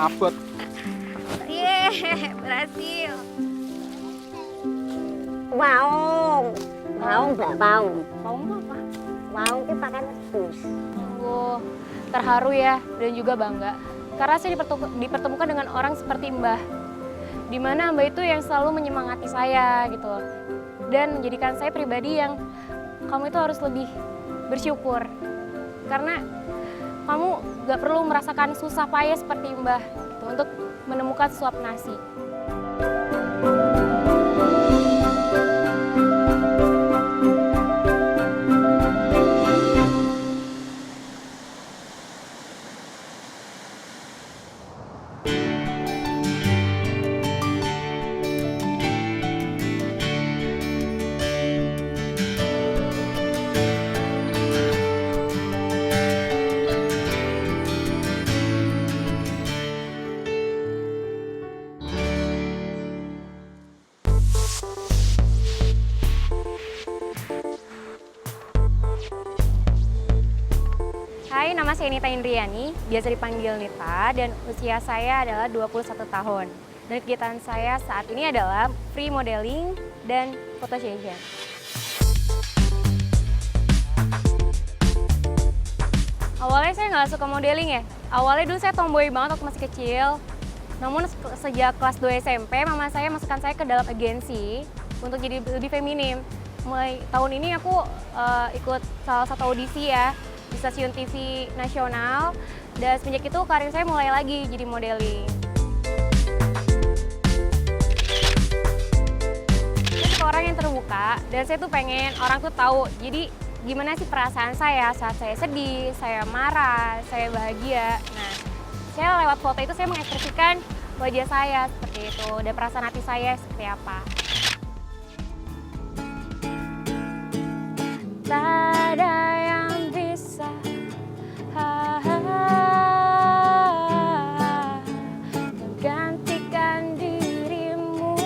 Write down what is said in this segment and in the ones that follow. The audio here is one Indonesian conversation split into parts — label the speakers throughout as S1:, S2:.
S1: abot.
S2: Yeay, berhasil.
S3: Mau nggak mau?
S2: Mau apa?
S3: Mau itu pakai nebus.
S2: Sungguh terharu ya dan juga bangga. Karena saya dipertemukan dengan orang seperti Mbah. Di mana Mbah itu yang selalu menyemangati saya gitu loh. Dan menjadikan saya pribadi yang kamu itu harus lebih bersyukur. Karena kamu gak perlu merasakan susah payah seperti Mbah gitu, untuk menemukan suap nasi. Hai, nama saya Nita Indriani, biasa dipanggil Nita, dan usia saya adalah 21 tahun. Dan kegiatan saya saat ini adalah free modeling dan photo session. Awalnya saya nggak suka modeling ya. Awalnya dulu saya tomboy banget waktu masih kecil. Namun sejak kelas 2 SMP, mama saya masukkan saya ke dalam agensi untuk jadi lebih feminim. Mulai tahun ini aku ikut salah satu audisi ya, di stasiun TV nasional, dan semenjak itu karir saya mulai lagi jadi modeling. Saya suka orang yang terbuka, dan saya tuh pengen orang tuh tahu, jadi gimana sih perasaan saya saat saya sedih, saya marah, saya bahagia. Nah, saya lewat foto itu saya mengekspresikan wajah saya seperti itu, dan perasaan hati saya seperti apa. Tak ada yang bisa menggantikan dirimu.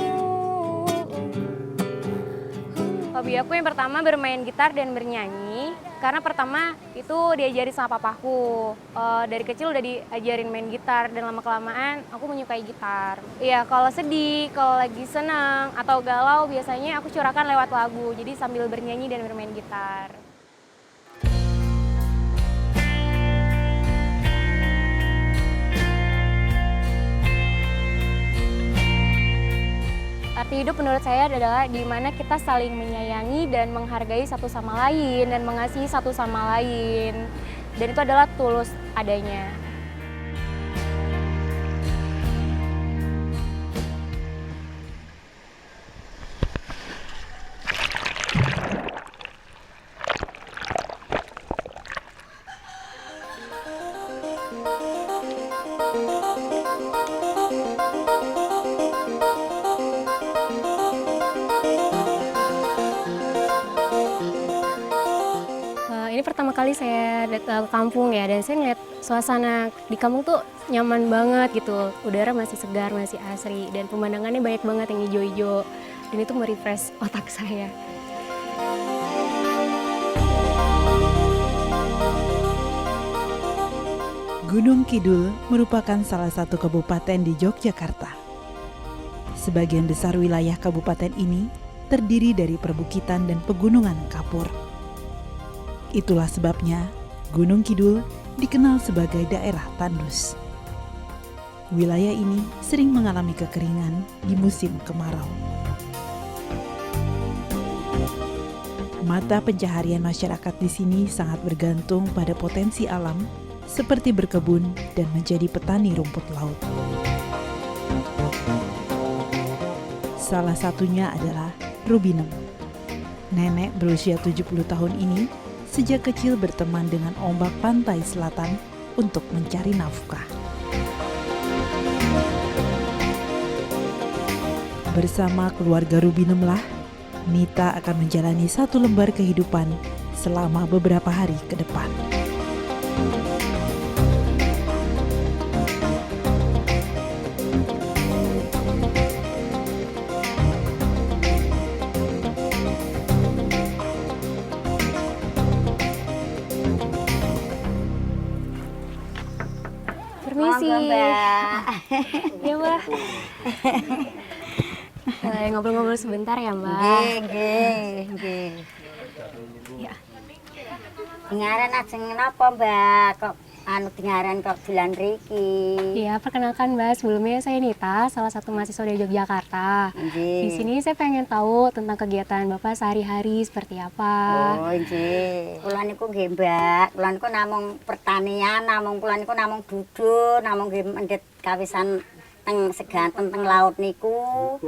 S2: Hobi aku yang pertama bermain gitar dan bernyanyi. Karena pertama itu diajari sama papaku. Dari kecil udah diajarin main gitar dan lama-kelamaan aku menyukai gitar. Iya, kalau sedih, kalau lagi senang atau galau biasanya aku curahkan lewat lagu. Jadi sambil bernyanyi dan bermain gitar. Arti hidup menurut saya adalah di mana kita saling menyayangi dan menghargai satu sama lain dan mengasihi satu sama lain. Dan itu adalah tulus adanya. Ini pertama kali saya datang ke kampung ya, dan saya ngeliat suasana di kampung tuh nyaman banget gitu. Udara masih segar, masih asri, dan pemandangannya banyak banget yang hijau-hijau. Dan itu merefresh otak saya.
S4: Gunung Kidul merupakan salah satu kabupaten di Yogyakarta. Sebagian besar wilayah kabupaten ini terdiri dari perbukitan dan pegunungan kapur. Itulah sebabnya Gunung Kidul dikenal sebagai daerah tandus. Wilayah ini sering mengalami kekeringan di musim kemarau. Mata pencaharian masyarakat di sini sangat bergantung pada potensi alam seperti berkebun dan menjadi petani rumput laut. Salah satunya adalah Rubinem. Nenek berusia 70 tahun ini sejak kecil berteman dengan ombak pantai selatan untuk mencari nafkah. Bersama keluarga Rubinemlah, Nita akan menjalani satu lembar kehidupan selama beberapa hari ke depan.
S2: Permisi.
S3: Mbak.
S2: Iya, Mbak. Ngobrol-ngobrol sebentar ya, Mbak.
S3: Nggih. Ya. Dengaran ajeng napa, Mbak? Kok dengaran kok dolan riki?
S2: Iya, perkenalkan Mbak, sebelumnya saya Nita, salah satu mahasiswa dari Yogyakarta.
S3: Nggih.
S2: Di sini saya pengen tahu tentang kegiatan Bapak sehari-hari seperti apa.
S3: Oh, nggih. Kula niku nggih, Mbak. Kula niku namung pertanian, kula niku namung duduk, namung nggih mendhet kawisan teng seganten teng laut niku.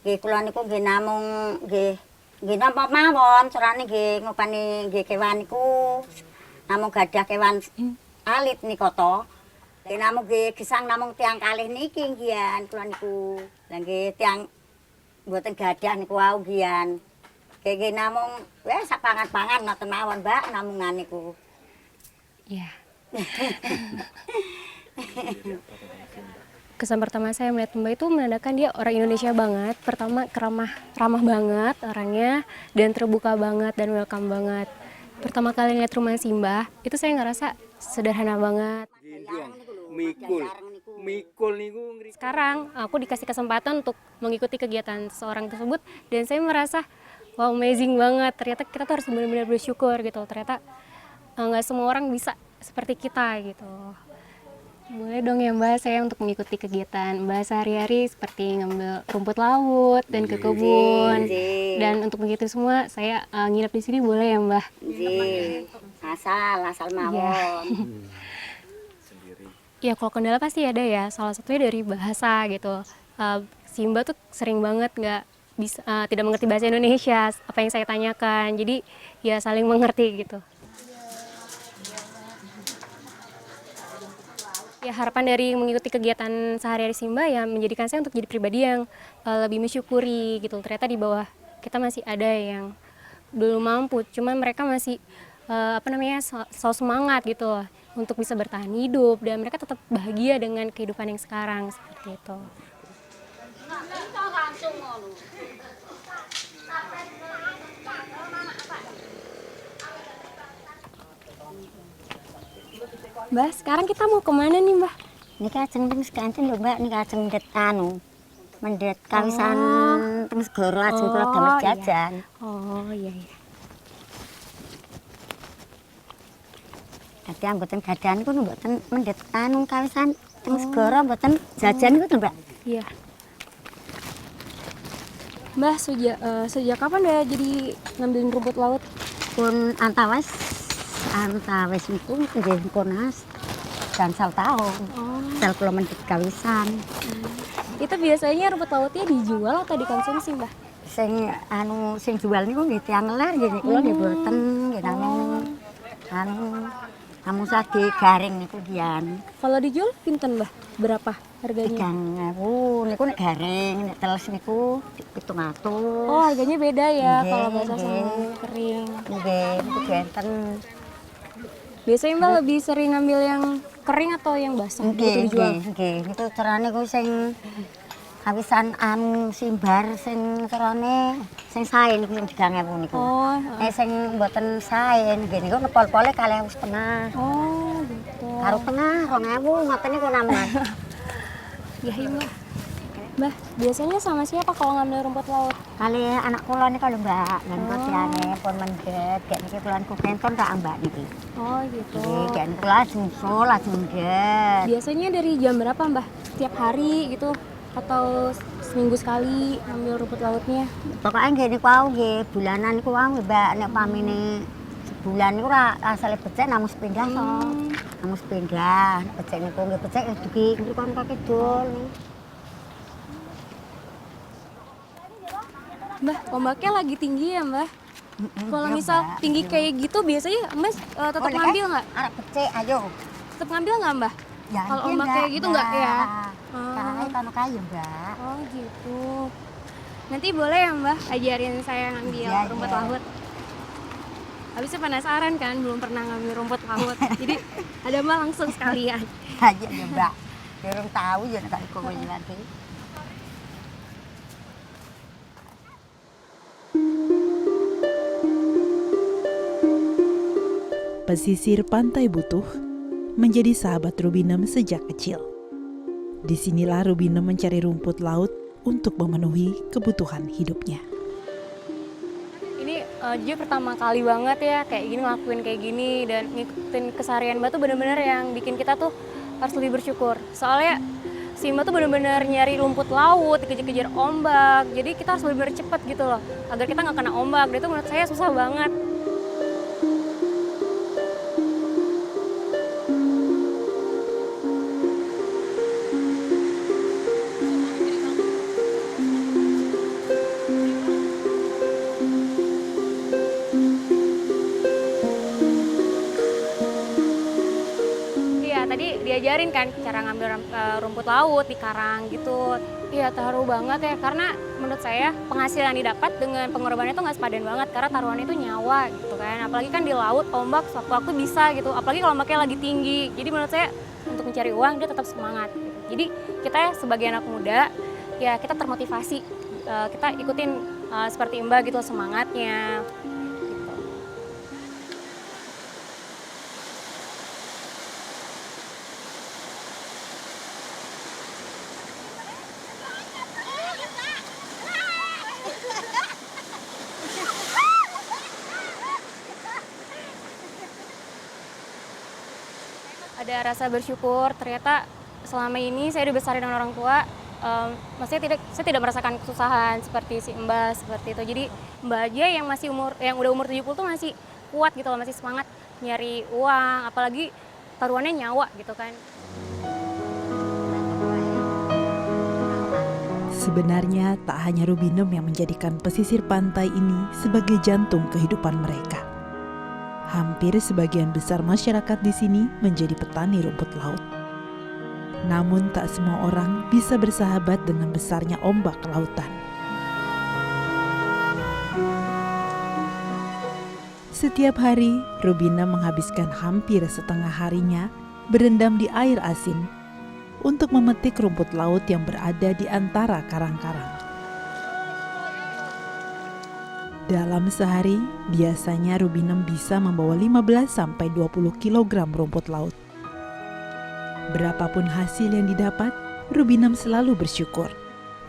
S3: Nggih, kula niku nggih namung nggih napa mawon, carane nggih ngopani nggih kewan niku. Namung gadah kewan alit nika to. Nggih namung nggih gesang namung tiang kalih niki nggih kula niku. Lah nggih tiang mboten gadah niku wau nggih. Nggih namung wis sak pangan-pangan ngoten mawon, Mbak, namungan niku.
S2: Iya. Kesan pertama saya melihat Mbak itu menandakan dia orang Indonesia banget. Pertama ramah banget orangnya dan terbuka banget dan welcome banget. Pertama kali lihat rumah si Mbah, itu saya ngerasa sederhana banget.
S1: Mikul niku
S2: Sekarang aku dikasih kesempatan untuk mengikuti kegiatan seseorang tersebut dan saya merasa wow, amazing banget. Ternyata kita tuh harus benar-benar bersyukur gitu. Ternyata nggak semua orang bisa seperti kita gitu. Boleh dong ya Mbak, saya untuk mengikuti kegiatan Mbak sehari-hari seperti ngambil rumput laut dan ke kebun. Dan untuk begitu semua saya nginep di sini boleh ya Mbak?
S3: Nggih. Asal mawon.
S2: Ya kalau kendala pasti ada ya, salah satunya dari bahasa gitu. Si Mbak tuh sering banget nggak bisa tidak mengerti bahasa Indonesia apa yang saya tanyakan, jadi ya saling mengerti gitu. Ya harapan dari mengikuti kegiatan sehari-hari Simba ya menjadikan saya untuk jadi pribadi yang lebih mensyukuri gitu. Ternyata di bawah kita masih ada yang belum mampu, cuman mereka masih selalu semangat gitu loh, untuk bisa bertahan hidup dan mereka tetap bahagia dengan kehidupan yang sekarang seperti itu. Mbak, sekarang kita mau kemana nih Mbak?
S3: Niki ajeng teng seganten lho, Mbak. Niki ajeng mendhet kawisan teng segara ajeng kula damel jajan.
S2: Oh iya.
S3: Dadi anggoten gadah niku mboten mendhet kawisan teng segara mboten jajan niku to, Mbak.
S2: Iya. Mbak, sejak kapan udah jadi ngambilin rumput laut?
S3: Pun antawis niku nggih ponas gansal taun. Sel kula mendhet kawisan.
S2: Itu biasanya rumput lautnya dijual atau dikonsumsi, Mbak?
S3: Sing jual niku nggih tiyang ler nggih kula nggih boten nggih namung sadi garing niku dian.
S2: Kalau dijual pinten, Mbak? Berapa harganya?
S3: 3.000 niku nek garing, nek teles niku 700.
S2: Oh, harganya beda ya
S3: Nggih,
S2: kalau basah sama
S3: nggih.
S2: kering.
S3: Nggih, niku benten.
S2: Biasanya Mbak lebih sering ngambil yang kering atau yang basah gitu
S3: Nggih,
S2: dijual?
S3: nggih. Niku carane ku sing kawisan simbar sing carane sing sae niku sing 3.000 niku.
S2: Oh,
S3: Sing mboten sae nggih niku nepol-pole 2.500.
S2: oh gitu.
S3: Karo tengah 2.000 ngoten niku namungan.
S2: Ya, iya Mbak. Mbak, biasanya sama siapa kalau ngambil rumput laut?
S3: Kali anak kula niku lho, Mbak. Lan kok tiyane pun mendhet, gek niki kula niku kenton tak Mbak niki.
S2: Oh gitu.
S3: Nggih, gek niku lajeng sul, lajeng mendhet.
S2: Biasanya dari jam berapa Mbak? Setiap hari gitu? Atau seminggu sekali ngambil rumput lautnya?
S3: Pokoknya nggih niku wau nggih bulanan niku wau Mbak nek pamine sebulan niku ora asale becik namung sepindah to. Namung sepindah. Becik niku nggih becik dugi niku kon kidul.
S2: Mbak, ombaknya lagi tinggi ya Mbak? Kalau misal tinggi kayak gitu biasanya Mbak tetap ngambil nggak?
S3: Arek becik ayo.
S2: Tetap ngambil nggak Mbak?
S3: Ya,
S2: Kalau
S3: nggih,
S2: ombak
S3: Mbak.
S2: kayak gitu nggak ya?
S3: Kae kono kayu, Mbak.
S2: Oh gitu. Nanti boleh ya Mbak ajarin saya ngambil
S3: Iya,
S2: rumput
S3: iya.
S2: laut? Habisnya penasaran kan, belum pernah ngambil rumput laut. Jadi ada Mbak langsung sekalian.
S3: Ayo ya, Mbak. Durung tahu ya nek kowe nanti.
S4: Pesisir Pantai Butuh menjadi sahabat Rubinem sejak kecil. Disinilah Rubinem mencari rumput laut untuk memenuhi kebutuhan hidupnya.
S2: Ini jujur pertama kali banget ya kayak gini, ngelakuin kayak gini dan ngikutin keseharian Mbak tuh bener-bener yang bikin kita tuh harus lebih bersyukur. Soalnya si Mbak tuh bener-bener nyari rumput laut, dikejar-kejar ombak, jadi kita harus bener-bener cepet gitu loh agar kita nggak kena ombak. Dan itu menurut saya susah banget. Iya, tadi diajarin kan cara ngambil rumput laut di karang gitu. Iya, terharu banget ya, karena menurut saya penghasilan yang didapat dengan pengorbanannya itu nggak sepadan banget, karena taruhannya itu nyawa gitu kan. Apalagi kan di laut, ombak sewaktu-waktu bisa gitu, apalagi kalau ombaknya lagi tinggi. Jadi menurut saya untuk mencari uang dia tetap semangat gitu. Jadi kita sebagai anak muda, ya kita termotivasi, kita ikutin seperti Mbak gitu semangatnya. Ada rasa bersyukur, ternyata selama ini saya dibesarin dengan orang tua, maksudnya saya tidak merasakan kesusahan seperti si Mbak, seperti itu. Jadi Mbak aja yang udah umur 70 tuh masih kuat gitu loh, masih semangat nyari uang, apalagi taruhannya nyawa gitu kan.
S4: Sebenarnya tak hanya Rubinem yang menjadikan pesisir pantai ini sebagai jantung kehidupan mereka. Hampir sebagian besar masyarakat di sini menjadi petani rumput laut. Namun tak semua orang bisa bersahabat dengan besarnya ombak lautan. Setiap hari, Rubinem menghabiskan hampir setengah harinya berendam di air asin untuk memetik rumput laut yang berada di antara karang-karang. Dalam sehari, biasanya Rubinem bisa membawa 15-20 kg rumput laut. Berapapun hasil yang didapat, Rubinem selalu bersyukur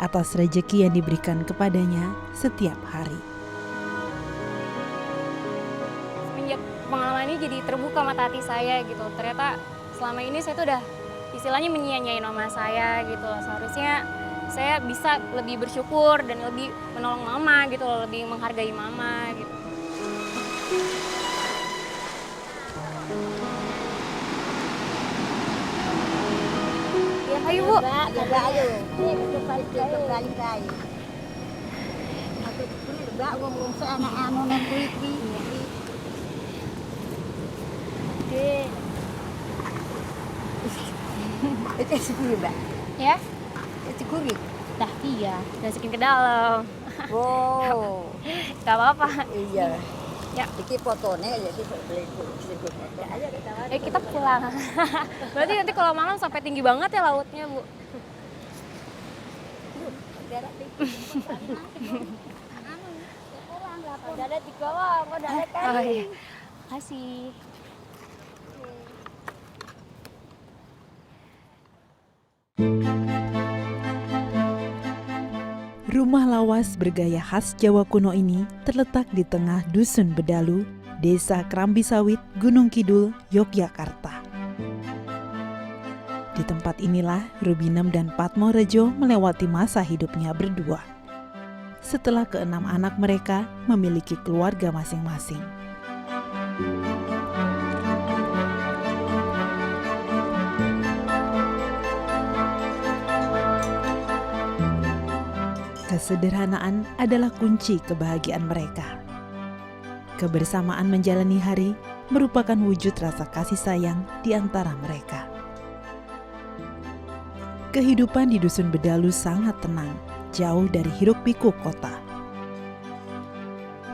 S4: atas rejeki yang diberikan kepadanya setiap hari.
S2: Semenjak pengalaman ini jadi terbuka mata hati saya gitu. Ternyata selama ini saya tuh udah istilahnya menyia-nyiain mama saya gitu. Seharusnya saya bisa lebih bersyukur dan lebih menolong mama gitu loh, lebih menghargai mama gitu. Ya, ayo Bu.
S3: Coba ayo. Kembali bayi. Aku dulu Mbak ngomong anak anu nang iki. Oke. Itu sepuluh Mbak.
S2: Ya,
S3: Cikuri.
S2: dah iya, masukin ke dalam.
S3: Oh.
S2: Gak apa-apa.
S3: Iya.
S2: Ya.
S3: Iki fotonya ya sih beli foto. Ayo
S2: Kita pulang. Berarti nanti kalau malam sampai tinggi banget ya lautnya, Bu.
S3: Ada di kolong, udah ada kan.
S2: Oh iya. Makasih.
S4: Rumah lawas bergaya khas Jawa kuno ini terletak di tengah Dusun Bedalu, Desa Krambi Sawit, Gunung Kidul, Yogyakarta. Di tempat inilah Rubinem dan Patmorejo melewati masa hidupnya berdua. Setelah keenam anak mereka memiliki keluarga masing-masing. Kesederhanaan adalah kunci kebahagiaan mereka. Kebersamaan menjalani hari merupakan wujud rasa kasih sayang di antara mereka. Kehidupan di Dusun Bedalu sangat tenang, jauh dari hiruk-pikuk kota.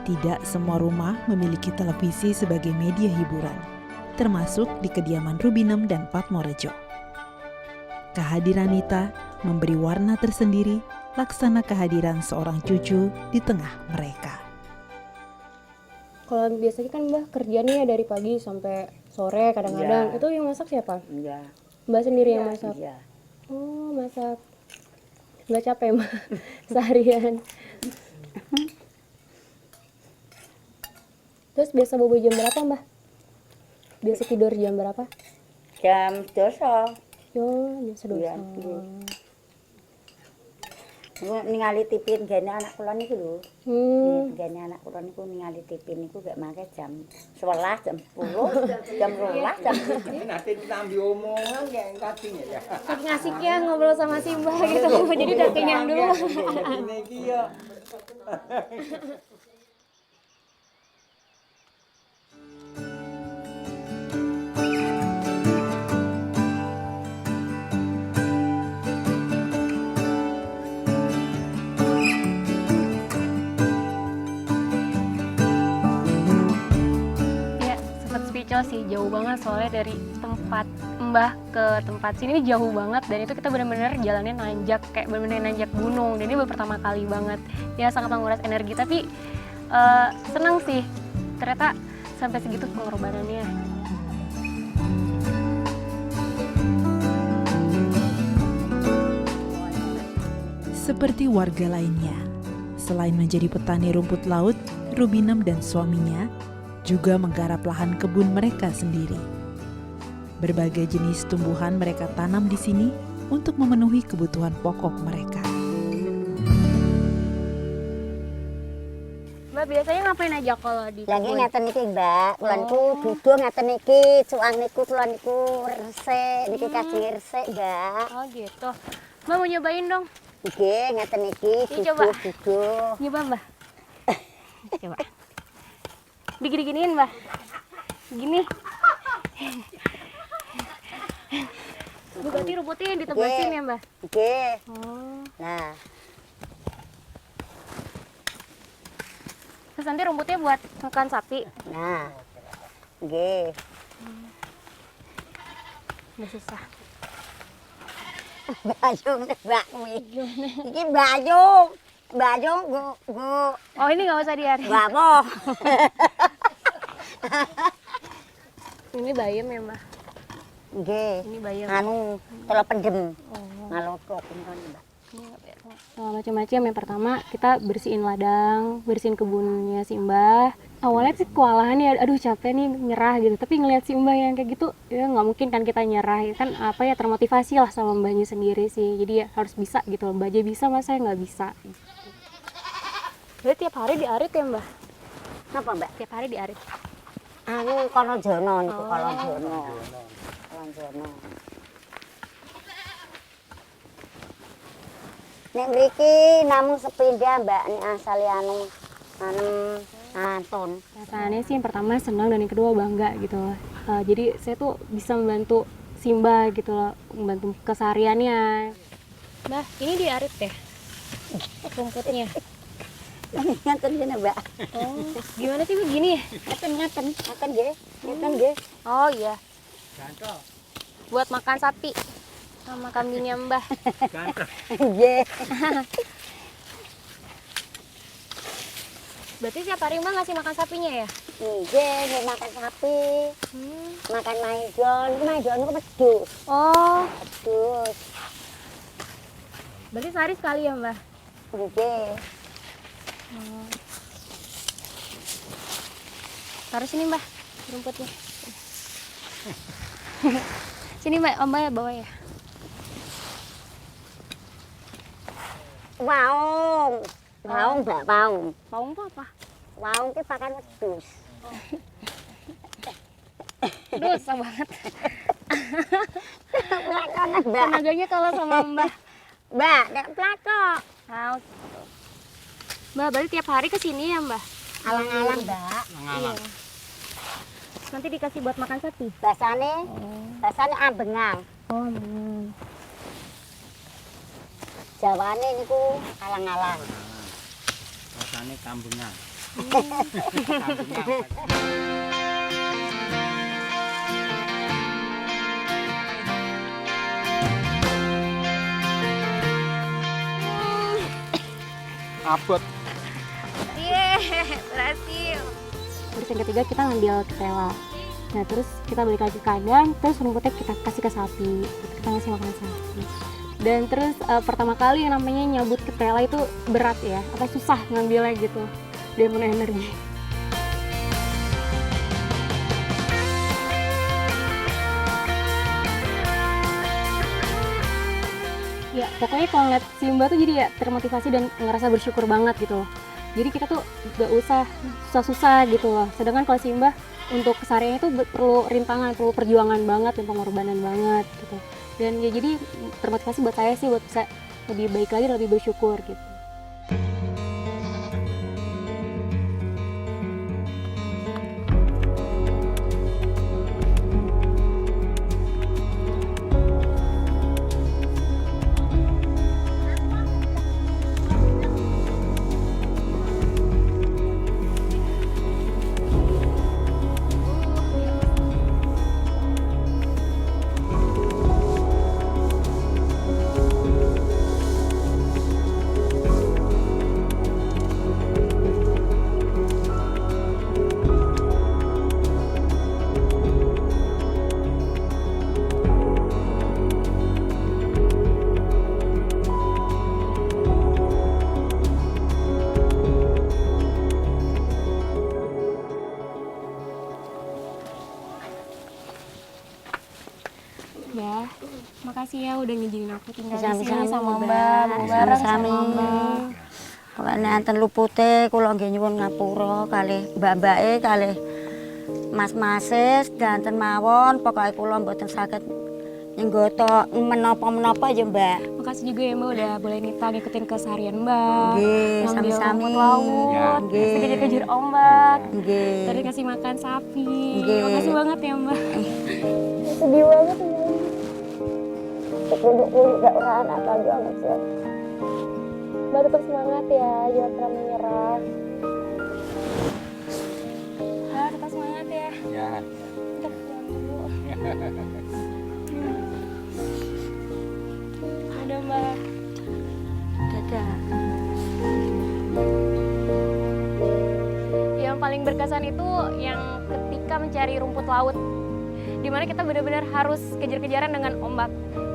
S4: Tidak semua rumah memiliki televisi sebagai media hiburan, termasuk di kediaman Rubinem dan Patmorejo. Kehadiran Nita memberi warna tersendiri laksana kehadiran seorang cucu di tengah mereka.
S2: Kalau biasanya kan Mbak kerjanya dari pagi sampai sore kadang-kadang.
S3: Iya.
S2: Itu yang masak siapa?
S3: Iya.
S2: Mbak sendiri yang masak?
S3: Iya.
S2: Oh, masak. Nggak capek, Mbak? Seharian. Terus biasa bobo jam berapa, Mbak? Biasa tidur jam berapa?
S3: Jam 12.
S2: Yo, jam 12.
S3: Iya, iya. Ningali TV gene anak kula niku lho. Gene anak kula niku ningali TV niku gak make jam 11, jam 10, jam 12, jam 1.
S1: Nanti ditambi omongan kayak kating ya.
S2: Saking asiknya ngobrol sama si Mbak gitu. Jadi udah kenyang dulu.
S1: Ini iki ya.
S2: Ya, sempat spesial sih, jauh banget soalnya dari tempat Mbah ke tempat sini ini jauh banget dan itu kita benar-benar jalannya nanjak kayak benar-benar nanjak gunung. Dan ini baru pertama kali banget. Ya sangat menguras energi tapi senang sih. Ternyata sampai segitu pengorbanannya.
S4: Seperti warga lainnya, selain menjadi petani rumput laut, Rubinem dan suaminya juga menggarap lahan kebun mereka sendiri. Berbagai jenis tumbuhan mereka tanam di sini untuk memenuhi kebutuhan pokok mereka.
S2: Mbak biasanya ngapain aja kalau di
S3: Lagi
S2: kebun?
S3: ngeten iki, Mbak. Kula niku duduh ngeten iki, cuang niku kula niku resik, niki kajeng resik, Mbak.
S2: Oh gitu. Mbak mau nyobain dong.
S3: Nggih, ngeten iki,
S2: Ini coba.
S3: duduh.
S2: Nyoba Mbak. Coba. Digini-giniin Mbak. Gini. Bu berarti rumputnya yang ditebasin
S3: Nggih.
S2: ya Mbak?
S3: Nggih.
S2: Oh.
S3: Nah,
S2: Terus nanti rumputnya buat makan sapi.
S3: nah. Nggih.
S2: Udah susah.
S3: Bayung nih, Mbak. Iki bayung. Bayung go
S2: Oh ini nggak usah diarin.
S3: apa?
S2: Ini bayam ya Mbak?
S3: Nggih.
S2: Ini bayam.
S3: Anu, telo pendem.
S2: Oh.
S3: Ngalokok ngono, Mbak.
S2: Macam-macam. Yang pertama kita bersihin ladang, bersihin kebunnya si Mbah. Awalnya sih kewalahan ya, aduh capek nih nyerah gitu. Tapi ngelihat si Mbah yang kayak gitu, ya nggak mungkin kan kita nyerah. Ya kan apa ya termotivasi lah sama Mbahnya sendiri sih. Jadi ya harus bisa gitu loh. Mbah aja bisa, masa saya nggak bisa. Jadi tiap hari diarit ya Mbah?
S3: Napa, Mbak?
S2: Tiap hari diarit.
S3: Anu kono jono niku,
S2: Oh.
S3: kono jono. Kono jono. Nek mriki namung sepindah, Mbak, nek asale anu Anton.
S2: Perasaannya sih yang pertama senang dan yang kedua bangga gitu loh. Jadi saya tuh bisa membantu si Mbah gitu loh, membantu kesehariannya. Mbah, ini diarit ya? Rumputnya.
S3: Ngaten kene, Mbak.
S2: Oh, gimana sih begini ya?
S3: Ngaten nggih. Ngaten nggih.
S2: Oh iya. Buat makan sapi sama kambingnya Mbah.
S3: Nggih.
S2: Berarti tiap hari Mbah ngasih makan sapinya ya?
S3: Nggih, nggih makan sapi,
S2: Hmm.
S3: makan maijon. Maijon niku wedhus.
S2: Oh,
S3: Wedhus.
S2: berarti sehari sekali ya Mbah?
S3: Nggih.
S2: Taruh sini Mbah, rumputnya. Sini Mbak, Mbak bawa ya.
S3: Waung. Waung, Mbak, waung.
S2: Paung tuh apa?
S3: Waung ki pakan wedhus.
S2: Dosa banget.
S3: Plakonan, Mbak.
S2: Tenaganya kalau sama Mbah.
S3: Mbak, nek plakok.
S2: Nah, Mbak, berarti tiap hari ke sini ya Mbah?
S3: Alang-alang, Mbak.
S2: Iya. Nanti dikasih buat makan sapi?
S3: Basane, basane ambengang.
S2: Oh,
S3: Jawane niku alang-alang.
S1: Rasane kambengan. Abot.
S2: Yeay, berhasil. Terus yang ketiga kita ngambil ketela. Nah terus kita balik lagi ke kandang, terus rumputnya kita kasih ke sapi, kita ngasih makan sapi. Dan terus pertama kali yang namanya nyabut ketela itu berat ya, susah ngambilnya gitu, dia penuh energi. Ya pokoknya kalau ngeliat si Mbak tuh jadi ya termotivasi dan ngerasa bersyukur banget gitu loh. Jadi kita tuh gak usah susah-susah gitu loh. Sedangkan kalau si Mbak untuk kesehariannya itu perlu rintangan, perlu perjuangan banget dan pengorbanan banget gitu. Dan ya jadi termotivasi buat saya sih buat bisa lebih baik lagi, lebih bersyukur gitu. Ya, makasih ya udah ngizinin aku tinggal di sini sama Mbak, bareng sama Mbak.
S3: Pokoknya enten lupute kula nggih nyuwun ngapura kalih mbak-mbake kalih mas-mases danten mawon pokoke kula mboten saged nyenggoto menapa-menapa ya Mbak.
S2: Makasih juga ya Mbak udah boleh ngikutin keseharian Mbak.
S3: Nggih,
S2: Ngambil
S3: sami-sami.
S2: rumput laut,
S3: Nggih.
S2: kejar-kejar ombak.
S3: Nggih.
S2: Tadi kasih makan sapi.
S3: Nggih.
S2: Makasih banget ya Mbak. Sedih banget ya.
S3: Enggak ora anak banget sih.
S2: Mbak tetap semangat ya, jangan pernah menyerah. Tetap semangat ya.
S1: Ya.
S2: Kita pulang dulu. Udah Mbak.
S3: Dadah.
S2: Yang paling berkesan itu yang ketika mencari rumput laut, dimana kita benar-benar harus kejar-kejaran dengan ombak.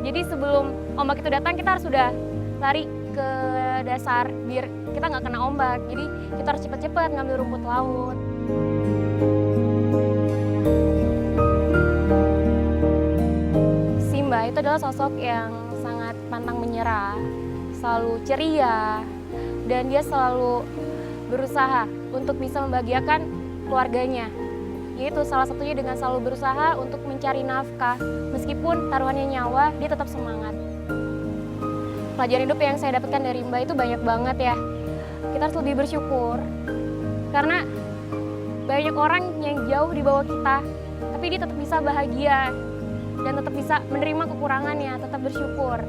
S2: Jadi sebelum ombak itu datang kita harus sudah lari ke dasar biar kita nggak kena ombak. Jadi kita harus cepat-cepat ngambil rumput laut. Simba itu adalah sosok yang sangat pantang menyerah, selalu ceria, dan dia selalu berusaha untuk bisa membahagiakan keluarganya. Yaitu salah satunya dengan selalu berusaha untuk mencari nafkah, meskipun taruhannya nyawa, dia tetap semangat. Pelajaran hidup yang saya dapatkan dari Mbak itu banyak banget ya. Kita harus lebih bersyukur, karena banyak orang yang jauh di bawah kita, tapi dia tetap bisa bahagia, dan tetap bisa menerima kekurangannya, tetap bersyukur.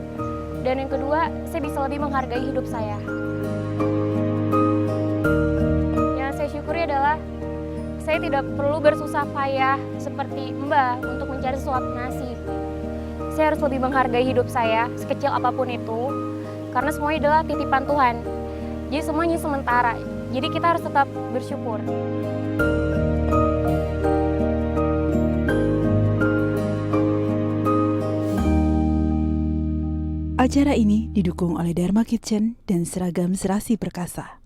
S2: Dan yang kedua, saya bisa lebih menghargai hidup saya. Yang saya syukuri adalah saya tidak perlu bersusah payah seperti Mbak untuk mencari suap nasi. Saya harus lebih menghargai hidup saya, sekecil apapun itu, karena semuanya adalah titipan Tuhan. Jadi semuanya sementara, jadi kita harus tetap bersyukur.
S4: Acara ini didukung oleh Dharma Kitchen dan Seragam Serasi Perkasa.